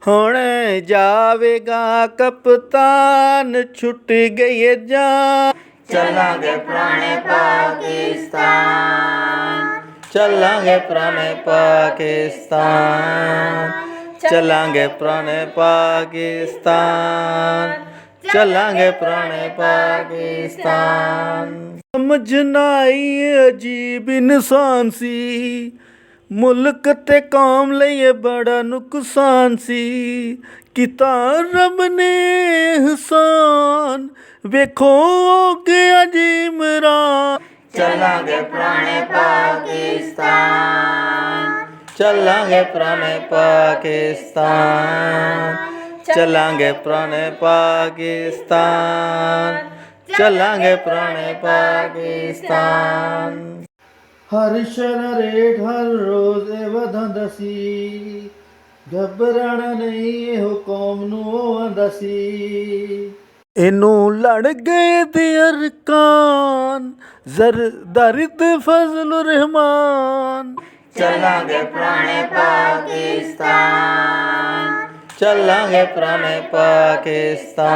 ਹੁਣ ਜਾਵੇਗਾ ਕਪਤਾਨ, ਛੁੱਟ ਗਈ ਏ ਜਾਨ। ਚੱਲਾਂਗੇ ਪੁਰਾਣੇ ਪਾਕਿਸਤਾਨ, ਚੱਲਾਂਗੇ ਪੁਰਾਣੇ ਪਾਕਿਸਤਾਨ, ਚੱਲਾਂਗੇ ਪੁਰਾਣੇ ਪਾਕਿਸਤਾਨ, ਚੱਲਾਂਗੇ ਪੁਰਾਣੇ ਪਾਕਿਸਤਾਨ। ਸਮਝ ਨਾ ਆਈ ਅਜੀਬ ਇਨਸਾਨ ਸੀ, ਮੁਲਕ ਤੇ ਕੌਮ ਲਈ ਇਹ ਬੜਾ ਨੁਕਸਾਨ ਸੀ। ਕੀਤਾ ਰੱਬ ਨੇ ਇਹਸਾਨ, ਵੇਖੋ ਹੋ ਗਿਆ ਜੀ ਇਮਰਾਨ। ਚੱਲਾਂਗੇ ਪੁਰਾਣੇ ਪਾਕਿਸਤਾਨ, ਚੱਲਾਂਗੇ ਪੁਰਾਣੇ ਪਾਕਿਸਤਾਨ, ਚੱਲਾਂਗੇ ਪੁਰਾਣੇ ਪਾਕਿਸਤਾਨ, ਚੱਲਾਂਗੇ ਪੁਰਾਣੇ ਪਾਕਿਸਤਾਨ। ਹਰ ਸ਼ੈ ਰੇਟ ਹਰ ਰੋਜ਼ ਇਹ ਵਧਾਂਦਾ ਸੀ, ਘਬਰਾਣਾ ਨਹੀਂ ਇਹੋ ਕੌਮ ਨੂੰ ਉਹ ਆਂਦਾ ਸੀ। ਇਹਨੂੰ ਲੜ ਗਏ ਦੇ ਅਰਕਾਨ, ਜ਼ਰਦਾਰੀ ਤੇ ਫਜ਼ਲ ਰਹਿਮਾਨ। ਚੱਲਾਂਗੇ ਪੁਰਾਣੇ ਪਾਕਿਸਤਾਨ, ਚੱਲਾਂਗੇ ਪੁਰਾਣੇ ਪਾਕਿਸਤਾਨ।